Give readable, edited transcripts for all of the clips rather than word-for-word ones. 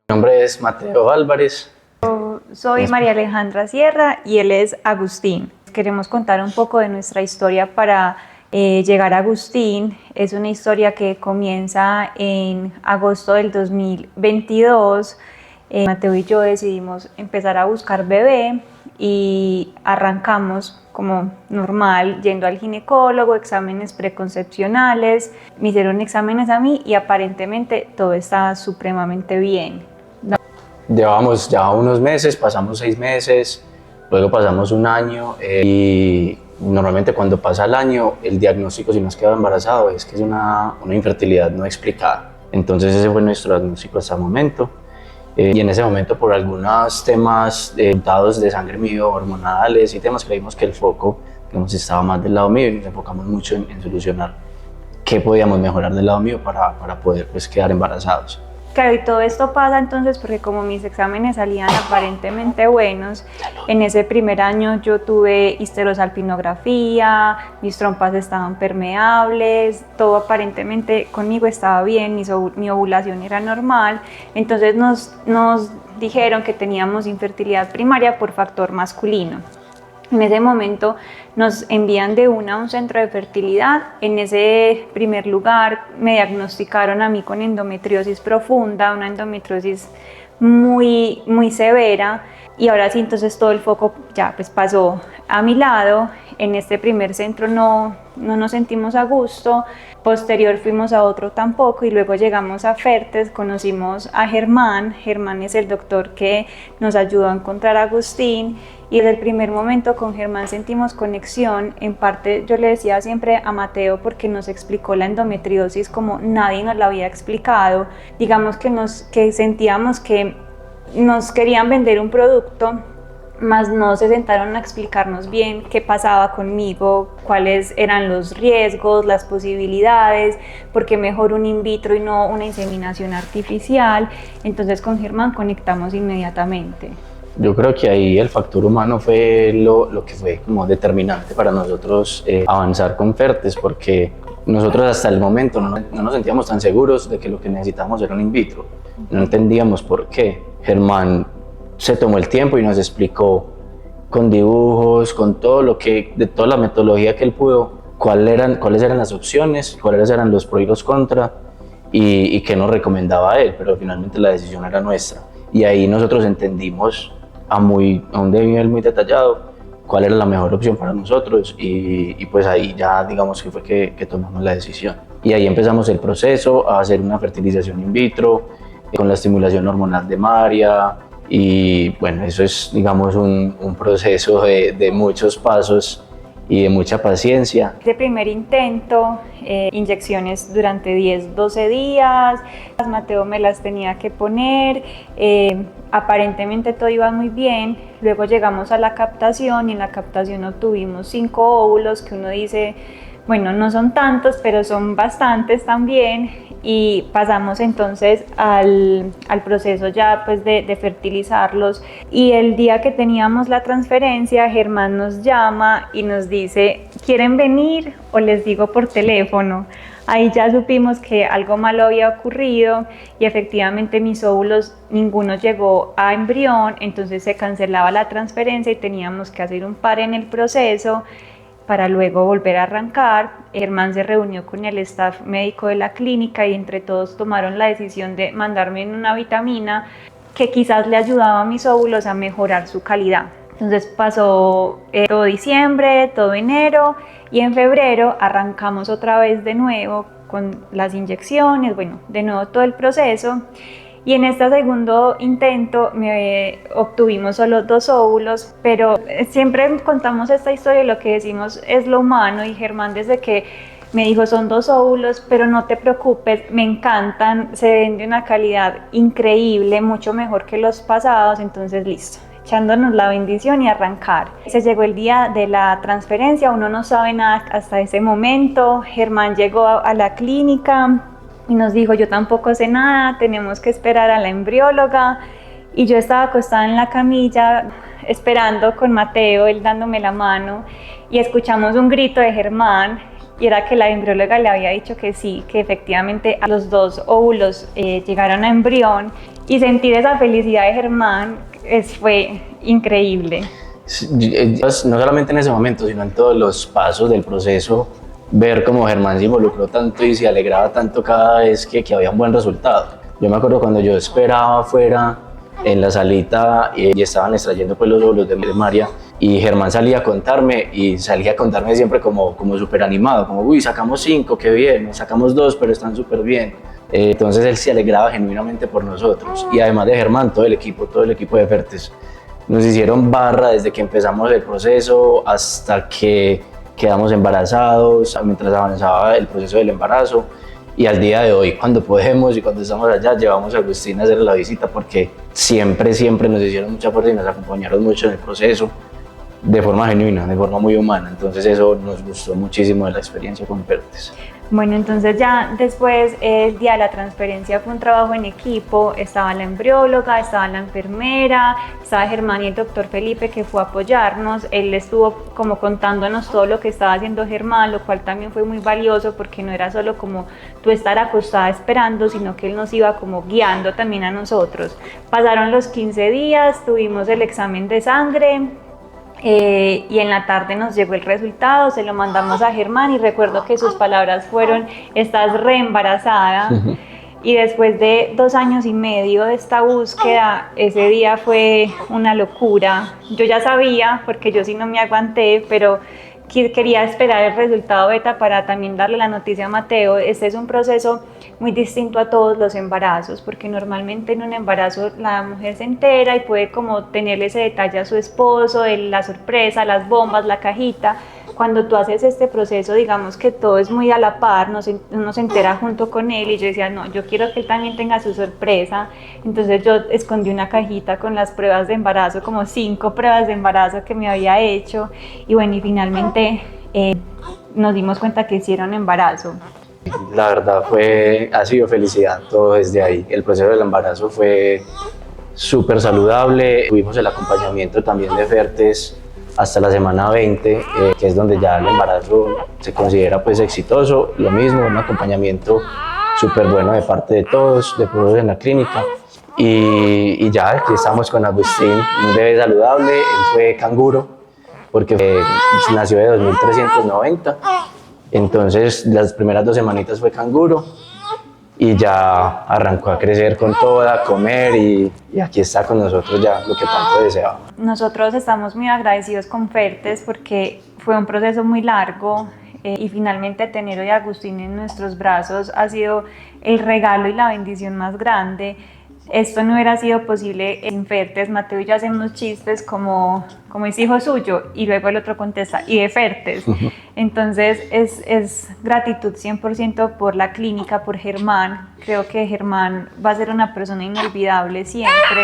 Mi nombre es Mateo Álvarez. Soy María Alejandra Sierra y él es Agustín. Queremos contar un poco de nuestra historia para llegar a Agustín. Es una historia que comienza en agosto del 2022. Mateo y yo decidimos empezar a buscar bebé y arrancamos como normal, yendo al ginecólogo, exámenes preconcepcionales. Me hicieron exámenes a mí y aparentemente todo estaba supremamente bien. Llevamos ya unos meses, pasamos 6 meses, luego pasamos un año y normalmente cuando pasa el año el diagnóstico, si no has quedado embarazado, es que es una infertilidad no explicada. Entonces ese fue nuestro diagnóstico hasta el momento. Y en ese momento, por algunos temas de resultados de sangre mío, hormonales y temas, creímos que el foco, digamos, estaba más del lado mío y nos enfocamos mucho en solucionar qué podíamos mejorar del lado mío para poder pues, quedar embarazados. Claro, y todo esto pasa entonces porque como mis exámenes salían aparentemente buenos, en ese primer año yo tuve histerosalpinografía, mis trompas estaban permeables, todo aparentemente conmigo estaba bien, mi ovulación era normal, entonces nos dijeron que teníamos infertilidad primaria por factor masculino. En ese momento nos envían de una a un centro de fertilidad. En ese primer lugar me diagnosticaron a mí con endometriosis profunda, una endometriosis muy severa, y ahora sí entonces todo el foco ya pues pasó a mi lado. En este primer centro no nos sentimos a gusto, posterior fuimos a otro tampoco y luego llegamos a Fertes, conocimos a Germán. Germán es el doctor que nos ayudó a encontrar a Agustín y desde el primer momento con Germán sentimos conexión. En parte yo le decía siempre a Mateo porque nos explicó la endometriosis como nadie nos la había explicado, digamos que sentíamos que nos querían vender un producto, mas no se sentaron a explicarnos bien qué pasaba conmigo, cuáles eran los riesgos, las posibilidades, por qué mejor un in vitro y no una inseminación artificial. Entonces con Germán conectamos inmediatamente. Yo creo que ahí el factor humano fue lo que fue como determinante para nosotros avanzar con Fertes, porque nosotros hasta el momento no nos sentíamos tan seguros de que lo que necesitábamos era un in vitro. No entendíamos por qué. Germán se tomó el tiempo y nos explicó con dibujos, con todo de toda la metodología que él pudo, cuáles eran las opciones, cuáles eran los pros y los contras y qué nos recomendaba a él, pero finalmente la decisión era nuestra. Y ahí nosotros entendimos a un nivel muy detallado cuál era la mejor opción para nosotros y pues ahí ya digamos que fue que tomamos la decisión. Y ahí empezamos el proceso a hacer una fertilización in vitro con la estimulación hormonal de María. Y bueno, eso es, digamos, un proceso de muchos pasos y de mucha paciencia. De primer intento, inyecciones durante 10-12 días, Mateo me las tenía que poner, aparentemente todo iba muy bien. Luego llegamos a la captación y en la captación obtuvimos 5 óvulos que uno dice, bueno, no son tantos, pero son bastantes también. Y pasamos entonces al proceso ya pues de fertilizarlos, y el día que teníamos la transferencia Germán nos llama y nos dice, ¿quieren venir o les digo por teléfono? Ahí ya supimos que algo malo había ocurrido y efectivamente mis óvulos ninguno llegó a embrión, entonces se cancelaba la transferencia y teníamos que hacer un par en el proceso para luego volver a arrancar. Germán se reunió con el staff médico de la clínica y entre todos tomaron la decisión de mandarme en una vitamina que quizás le ayudaba a mis óvulos a mejorar su calidad. Entonces pasó todo diciembre, todo enero, y en febrero arrancamos otra vez de nuevo con las inyecciones, bueno, de nuevo todo el proceso. Y en este segundo intento obtuvimos solo 2 óvulos, pero siempre contamos esta historia y lo que decimos es lo humano. Y Germán desde que me dijo son 2 óvulos, pero no te preocupes, me encantan, se ven de una calidad increíble, mucho mejor que los pasados, entonces listo, echándonos la bendición y arrancar. Se llegó el día de la transferencia, uno no sabe nada hasta ese momento. Germán llegó a la clínica y nos dijo, yo tampoco sé nada, tenemos que esperar a la embrióloga. Y yo estaba acostada en la camilla esperando con Mateo, él dándome la mano, y escuchamos un grito de Germán y era que la embrióloga le había dicho que sí, que efectivamente a los 2 óvulos llegaron a embrión, y sentir esa felicidad de Germán fue increíble. No solamente en ese momento, sino en todos los pasos del proceso, ver cómo Germán se involucró tanto y se alegraba tanto cada vez que había un buen resultado. Yo me acuerdo cuando yo esperaba afuera en la salita y estaban extrayendo pues los óvulos de María, y Germán salía a contarme, y salía a contarme siempre como súper animado, como uy, sacamos 5, qué bien, sacamos 2, pero están súper bien. Entonces él se alegraba genuinamente por nosotros, y además de Germán, todo el equipo de Fertes nos hicieron barra desde que empezamos el proceso hasta que quedamos embarazados, mientras avanzaba el proceso del embarazo, y al día de hoy, cuando podemos y cuando estamos allá, llevamos a Agustín a hacer la visita, porque siempre nos hicieron mucha fuerza y nos acompañaron mucho en el proceso, de forma genuina, de forma muy humana. Entonces eso nos gustó muchísimo de la experiencia con Fertes. Bueno, entonces ya después el día de la transferencia fue un trabajo en equipo, estaba la embrióloga, estaba la enfermera, estaba Germán y el doctor Felipe, que fue a apoyarnos. Él estuvo como contándonos todo lo que estaba haciendo Germán, lo cual también fue muy valioso, porque no era solo como tú estar acostada esperando, sino que él nos iba como guiando también a nosotros. Pasaron los 15 días, tuvimos el examen de sangre, y en la tarde nos llegó el resultado, se lo mandamos a Germán, y recuerdo que sus palabras fueron: estás reembarazada. Y después de 2 años y medio de esta búsqueda, ese día fue una locura. Yo ya sabía, porque yo sí no me aguanté, pero quería esperar el resultado beta para también darle la noticia a Mateo. Este es un proceso muy distinto a todos los embarazos, porque normalmente en un embarazo la mujer se entera y puede como tenerle ese detalle a su esposo, de la sorpresa, las bombas, la cajita. Cuando tú haces este proceso, digamos que todo es muy a la par, uno se entera junto con él, y yo decía, no, yo quiero que él también tenga su sorpresa. Entonces yo escondí una cajita con las pruebas de embarazo, como 5 pruebas de embarazo que me había hecho, y bueno, y finalmente nos dimos cuenta que hicieron embarazo. La verdad ha sido felicidad todo desde ahí. El proceso del embarazo fue súper saludable. Tuvimos el acompañamiento también de Fertes hasta la semana 20, que es donde ya el embarazo se considera pues exitoso. Lo mismo, un acompañamiento súper bueno de parte de todos en la clínica. Y ya aquí estamos con Agustín, un bebé saludable. Él fue canguro, porque nació de 2390. Entonces las primeras 2 semanitas fue canguro, y ya arrancó a crecer con toda, a comer, y aquí está con nosotros ya, lo que tanto deseaba. Nosotros estamos muy agradecidos con Fertes, porque fue un proceso muy largo, y finalmente tener hoy a Agustín en nuestros brazos ha sido el regalo y la bendición más grande. Esto no hubiera sido posible sin Fertes. Mateo y yo hacemos chistes como es hijo suyo, y luego el otro contesta, y de Fertes. Entonces es gratitud 100% por la clínica, por Germán. Creo que Germán va a ser una persona inolvidable siempre.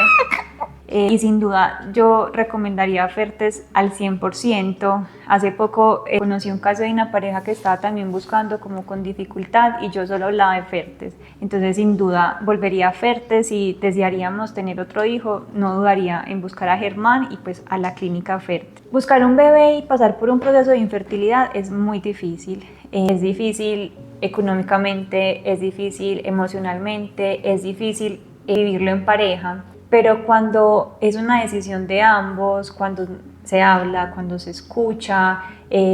Y sin duda yo recomendaría a Fertes al 100%. Hace poco conocí un caso de una pareja que estaba también buscando como con dificultad, y yo solo hablaba de Fertes. Entonces sin duda volvería a Fertes, y desearíamos tener otro hijo, no dudaría en buscar a Germán y pues a la clínica Fertes. Buscar un bebé y pasar por un proceso de infertilidad es muy difícil. Es difícil económicamente, es difícil emocionalmente, es difícil vivirlo en pareja. Pero cuando es una decisión de ambos, cuando se habla, cuando se escucha,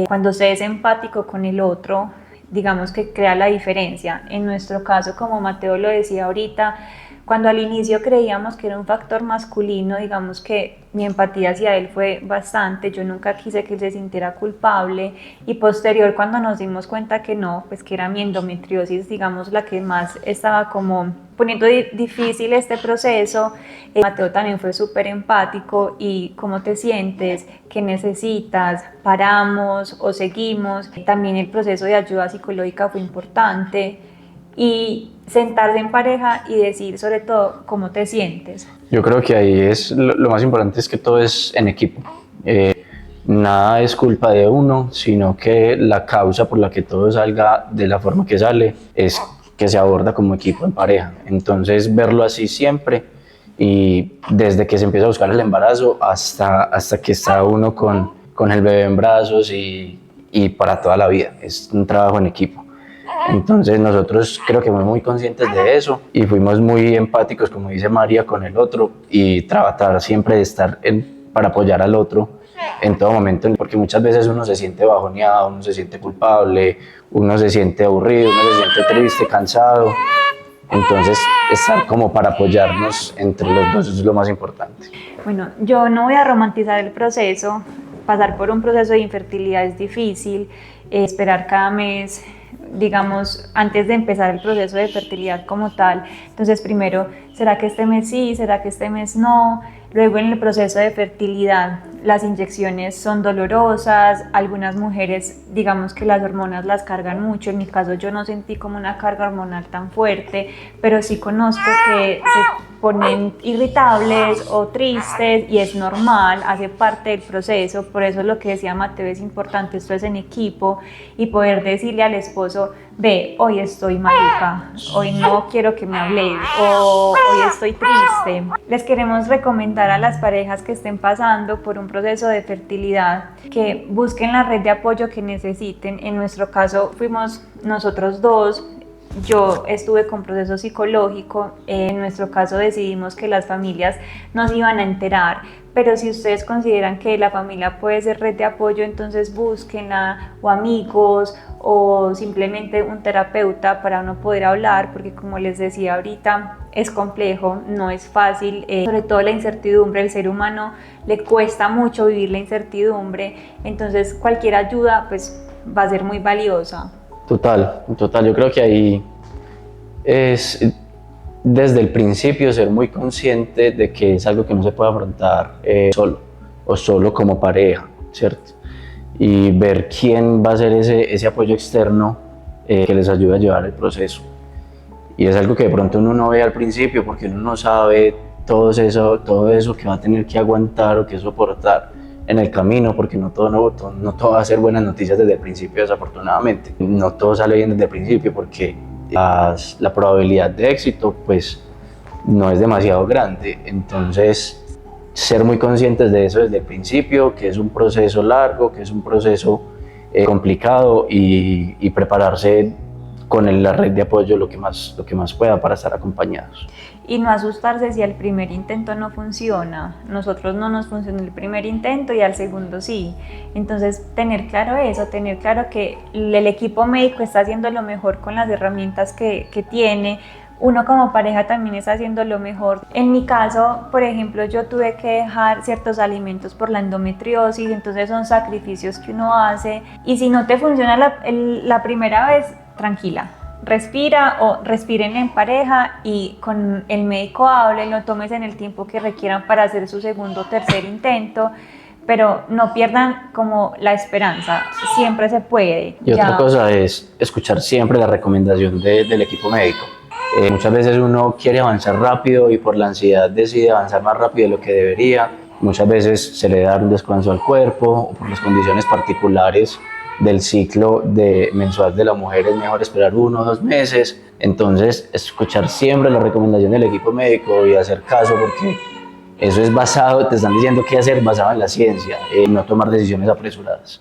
cuando se es empático con el otro, digamos que crea la diferencia. En nuestro caso, como Mateo lo decía ahorita, cuando al inicio creíamos que era un factor masculino, digamos que mi empatía hacia él fue bastante. Yo nunca quise que él se sintiera culpable, y posterior, cuando nos dimos cuenta que no, pues que era mi endometriosis, digamos, la que más estaba como poniendo difícil este proceso, Mateo también fue súper empático. Y ¿cómo te sientes? ¿Qué necesitas? ¿Paramos o seguimos? También el proceso de ayuda psicológica fue importante, y sentarse en pareja y decir sobre todo cómo te sientes. Yo creo que ahí es lo más importante, es que todo es en equipo. Nada es culpa de uno, sino que la causa por la que todo salga de la forma que sale es que se aborda como equipo en pareja. Entonces verlo así siempre, y desde que se empieza a buscar el embarazo hasta que está uno con el bebé en brazos, y y para toda la vida, es un trabajo en equipo. Entonces nosotros creo que fuimos muy conscientes de eso y fuimos muy empáticos, como dice María, con el otro y tratar siempre de estar para apoyar al otro en todo momento, porque muchas veces uno se siente bajoneado, uno se siente culpable, uno se siente aburrido, uno se siente triste, cansado. Entonces estar como para apoyarnos entre los dos es lo más importante. Bueno, yo no voy a romantizar el proceso. Pasar por un proceso de infertilidad es difícil. Esperar cada mes, digamos, antes de empezar el proceso de fertilidad como tal. Entonces, primero, ¿será que este mes sí? ¿Será que este mes no? Luego, en el proceso de fertilidad, las inyecciones son dolorosas. Algunas mujeres, digamos que las hormonas las cargan mucho. En mi caso, yo no sentí como una carga hormonal tan fuerte, pero sí conozco que se ponen irritables o tristes y es normal, hace parte del proceso. Por eso lo que decía Mateo es importante, esto es en equipo y poder decirle al esposo, ve, hoy estoy maluca, hoy no quiero que me hables o hoy estoy triste. Les queremos recomendar a las parejas que estén pasando por un proceso de fertilidad que busquen la red de apoyo que necesiten. En nuestro caso fuimos nosotros dos. Yo estuve con proceso psicológico, en nuestro caso decidimos que las familias nos iban a enterar, pero si ustedes consideran que la familia puede ser red de apoyo, entonces búsquenla, o amigos, o simplemente un terapeuta para uno poder hablar, porque como les decía ahorita, es complejo, no es fácil, sobre todo la incertidumbre, el ser humano le cuesta mucho vivir la incertidumbre, entonces cualquier ayuda pues va a ser muy valiosa. Total, yo creo que ahí es desde el principio ser muy consciente de que es algo que no se puede afrontar solo o solo como pareja, ¿cierto? Y ver quién va a ser ese apoyo externo que les ayude a llevar el proceso. Y es algo que de pronto uno no ve al principio porque uno no sabe todo eso que va a tener que aguantar o que soportar en el camino, porque no todo va a ser buenas noticias desde el principio, desafortunadamente. No todo sale bien desde el principio porque la probabilidad de éxito pues no es demasiado grande. Entonces, ser muy conscientes de eso desde el principio, que es un proceso largo, que es un proceso complicado y prepararse con la red de apoyo lo que más pueda para estar acompañados. Y no asustarse si al primer intento no funciona. Nosotros no nos funcionó el primer intento y al segundo sí. Entonces tener claro eso, tener claro que el equipo médico está haciendo lo mejor con las herramientas que tiene. Uno como pareja también está haciendo lo mejor. En mi caso, por ejemplo, yo tuve que dejar ciertos alimentos por la endometriosis, entonces son sacrificios que uno hace. Y si no te funciona la primera vez, tranquila, respira o respiren en pareja y con el médico háblenlo, tomes en el tiempo que requieran para hacer su segundo o tercer intento, pero no pierdan como la esperanza, siempre se puede. Y otra cosa es escuchar siempre la recomendación del equipo médico. Muchas veces uno quiere avanzar rápido y por la ansiedad decide avanzar más rápido de lo que debería. Muchas veces se le da un descanso al cuerpo o por las condiciones particulares del ciclo mensual de la mujer es mejor esperar 1 o 2 meses. Entonces, escuchar siempre la recomendación del equipo médico y hacer caso porque eso es basado, te están diciendo qué hacer basado en la ciencia, no tomar decisiones apresuradas.